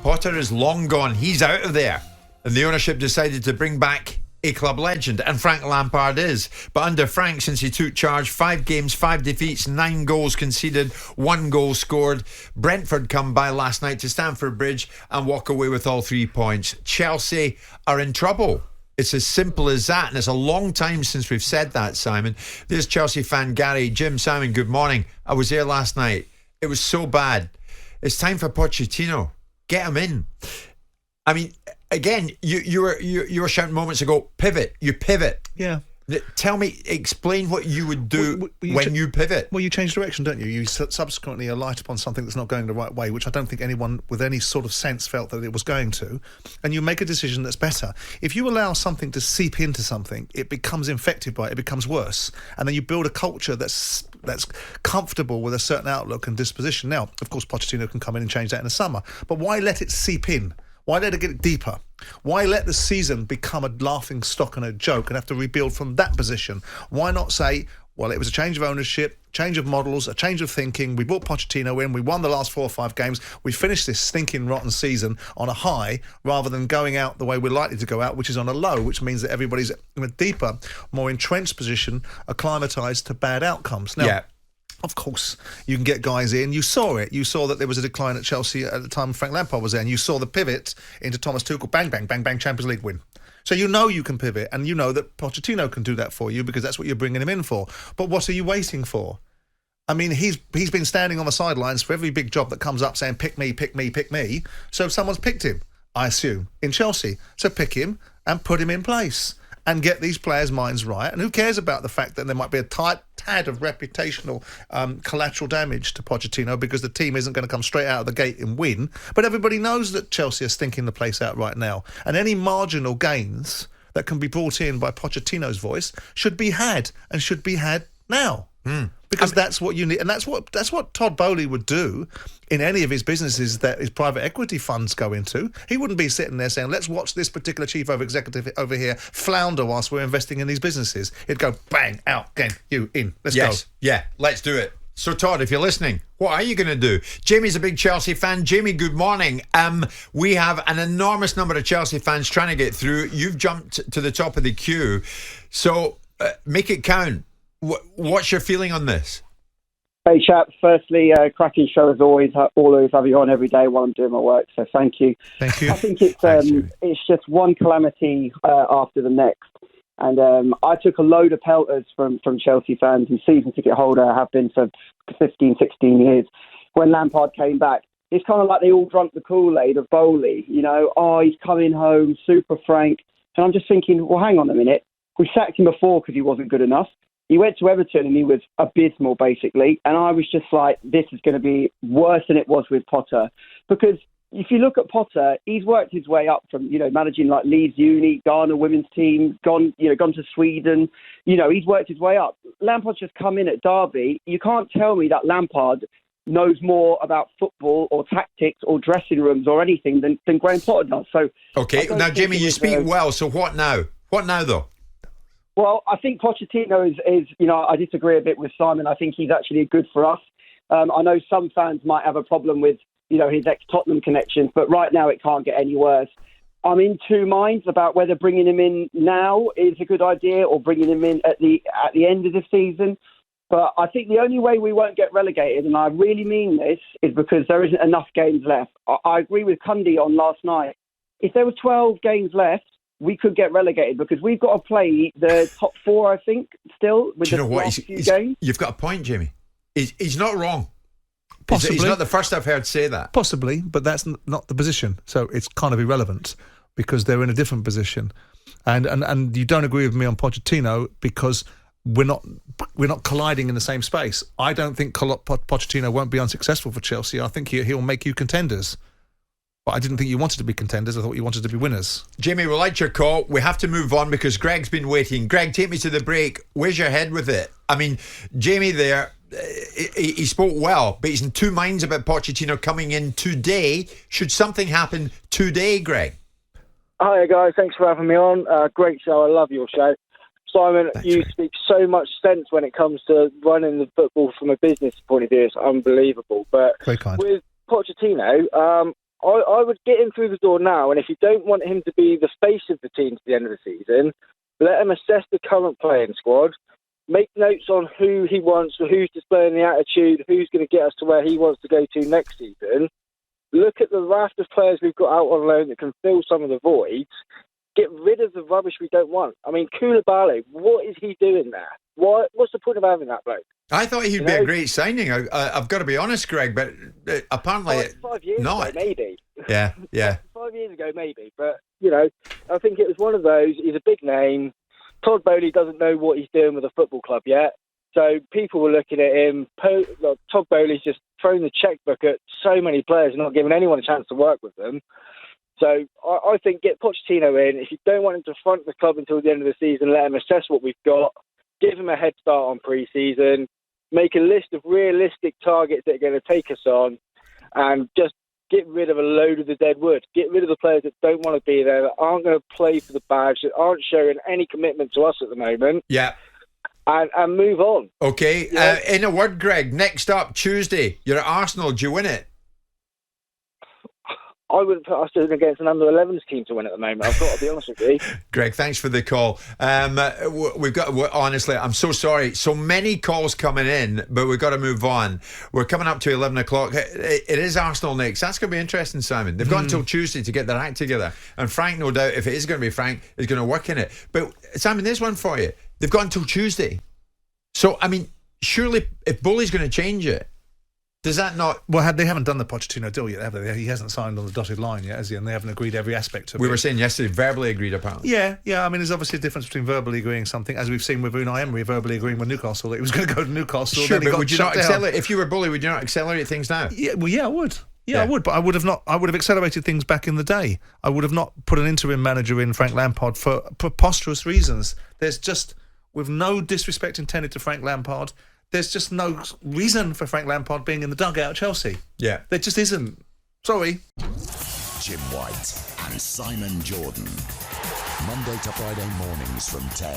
Potter is long gone. He's out of there. And the ownership decided to bring back a club legend, and Frank Lampard is. But under Frank, since he took charge, 5 games, 5 defeats, 9 goals conceded, 1 goal scored. Brentford come by last night to Stamford Bridge and walk away with all 3 points. Chelsea are in trouble. It's as simple as that, and it's a long time since we've said that, Simon. There's Chelsea fan Gary. Jim, Simon, good morning. I was there last night. It was so bad. It's time for Pochettino. Get him in. I mean, again, you were shouting moments ago, pivot. You pivot. Yeah. Tell me, explain what you would do when you pivot. Well, you change direction, don't you? You subsequently alight upon something that's not going the right way, which I don't think anyone with any sort of sense felt that it was going to, and you make a decision that's better. If you allow something to seep into something, it becomes infected by it, it becomes worse, and then you build a culture that's comfortable with a certain outlook and disposition. Now, of course, Pochettino can come in and change that in the summer, but why let it seep in? Why let it get deeper? Why let the season become a laughing stock and a joke and have to rebuild from that position? Why not say, well, it was a change of ownership, change of models, a change of thinking. We brought Pochettino in. We won the last 4 or 5 games. We finished this stinking rotten season on a high rather than going out the way we're likely to go out, which is on a low, which means that everybody's in a deeper, more entrenched position, acclimatised to bad outcomes. Now, of course, you can get guys in. You saw it. You saw that there was a decline at Chelsea at the time Frank Lampard was there, and you saw the pivot into Thomas Tuchel. Bang, bang, bang, bang, Champions League win. So you know you can pivot, and you know that Pochettino can do that for you because that's what you're bringing him in for. But what are you waiting for? I mean, he's been standing on the sidelines for every big job that comes up saying, pick me, pick me, pick me. So someone's picked him, I assume, in Chelsea. So pick him and put him in place and get these players' minds right. And who cares about the fact that there might be a tad of reputational collateral damage to Pochettino because the team isn't going to come straight out of the gate and win. But everybody knows that Chelsea are stinking the place out right now. And any marginal gains that can be brought in by Pochettino's voice should be had now. Because that's what you need, and that's what Todd Bowley would do in any of his businesses that his private equity funds go into. He wouldn't be sitting there saying, let's watch this particular chief executive over here flounder whilst we're investing in these businesses. He'd go, bang, out, again, you in, let's go. Yeah, let's do it. So Todd, if you're listening, what are you going to do? Jamie's a big Chelsea fan. Jamie, good morning. We have an enormous number of Chelsea fans trying to get through. You've jumped to the top of the queue, so make it count. What's your feeling on this? Hey, chaps. Firstly, cracking show as always. Always have you on every day while I'm doing my work, so thank you. Thank you. I think it's just one calamity after the next. And I took a load of pelters from Chelsea fans and season ticket holder, have been for 15, 16 years. When Lampard came back, it's kind of like they all drank the Kool-Aid of Bowley. You know, he's coming home, super Frank. And I'm just thinking, well, hang on a minute. We sacked him before because he wasn't good enough. He went to Everton and he was abysmal, basically. And I was just like, this is going to be worse than it was with Potter. Because if you look at Potter, he's worked his way up from, managing like Leeds Uni, Ghana women's team, gone to Sweden. He's worked his way up. Lampard's just come in at Derby. You can't tell me that Lampard knows more about football or tactics or dressing rooms or anything than Graham Potter does. So, okay, now, Jimmy, you speak well. So what now? What now, though? Well, I think Pochettino is, I disagree a bit with Simon. I think he's actually good for us. I know some fans might have a problem with, his ex-Tottenham connections, but right now it can't get any worse. I'm in two minds about whether bringing him in now is a good idea or bringing him in at the end of the season. But I think the only way we won't get relegated, and I really mean this, is because there isn't enough games left. I agree with Cundy on last night. If there were 12 games left, we could get relegated because we've got to play the top 4, I think, still with the last few games. You've got a point, Jamie. He's not wrong. Possibly. He's not the first I've heard say that. Possibly, but that's not the position. So it's kind of irrelevant because they're in a different position. And you don't agree with me on Pochettino because we're not colliding in the same space. I don't think Pochettino won't be unsuccessful for Chelsea. I think he'll make you contenders. But I didn't think you wanted to be contenders. I thought you wanted to be winners. Jamie, we'll like your call. We have to move on because Greg's been waiting. Greg, take me to the break. Where's your head with it? I mean, Jamie there, he spoke well, but he's in two minds about Pochettino coming in today. Should something happen today, Greg? Hi, guys. Thanks for having me on. Great show. I love your show. Simon, you speak so much sense when it comes to running the football from a business point of view. It's unbelievable. But very kind. With Pochettino, I would get him through the door now, and if you don't want him to be the face of the team to the end of the season, let him assess the current playing squad, make notes on who he wants, who's displaying the attitude, who's going to get us to where he wants to go to next season. Look at the raft of players we've got out on loan that can fill some of the voids. Get rid of the rubbish we don't want. I mean, Koulibaly, what is he doing there? What's the point of having that bloke? I thought he'd be a great signing. I've got to be honest, Greg, but apparently 5 years not. ago, maybe. Yeah. 5 years ago, maybe. But, I think it was one of those. He's a big name. Todd Boehly doesn't know what he's doing with a football club yet. So people were looking at him. Todd Boehly's just thrown the checkbook at so many players and not giving anyone a chance to work with them. So I think get Pochettino in. If you don't want him to front the club until the end of the season, let him assess what we've got. Give him a head start on pre-season. Make a list of realistic targets that are going to take us on, and just get rid of a load of the dead wood. Get rid of the players that don't want to be there, that aren't going to play for the badge, that aren't showing any commitment to us at the moment. Yeah. And move on. Okay. In a word, Greg, next up, Tuesday, you're at Arsenal. Do you win it? I wouldn't put us against an under-11s team to win at the moment. I've got to be honest with you. Greg, thanks for the call. Honestly, I'm so sorry. So many calls coming in, but we've got to move on. We're coming up to 11 o'clock. It is Arsenal next. That's going to be interesting, Simon. They've got until Tuesday to get their act together. And Frank, no doubt, if it is going to be Frank, is going to work in it. But, Simon, there's one for you. They've got until Tuesday. So, I mean, surely if Bowley's going to change it, does that not... Well, they haven't done the Pochettino deal yet, have they? He hasn't signed on the dotted line yet, has he? And they haven't agreed every aspect of it. We were saying yesterday, verbally agreed, apparently. Yeah. I mean, there's obviously a difference between verbally agreeing something, as we've seen with Unai Emery verbally agreeing with Newcastle that he was going to go to Newcastle. Sure, then he but got would you shut not down. accelerate... If you were Bowley, would you not accelerate things now? Yeah, I would. Yeah, I would, but I would have accelerated things back in the day. I would have not put an interim manager in, Frank Lampard, for preposterous reasons. There's just, with no disrespect intended to Frank Lampard, there's just no reason for Frank Lampard being in the dugout at Chelsea. Yeah. There just isn't. Sorry. Jim White and Simon Jordan. Monday to Friday mornings from 10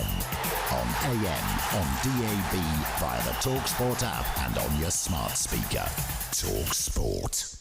on AM, on DAB, via the talkSPORT app and on your smart speaker. talkSPORT.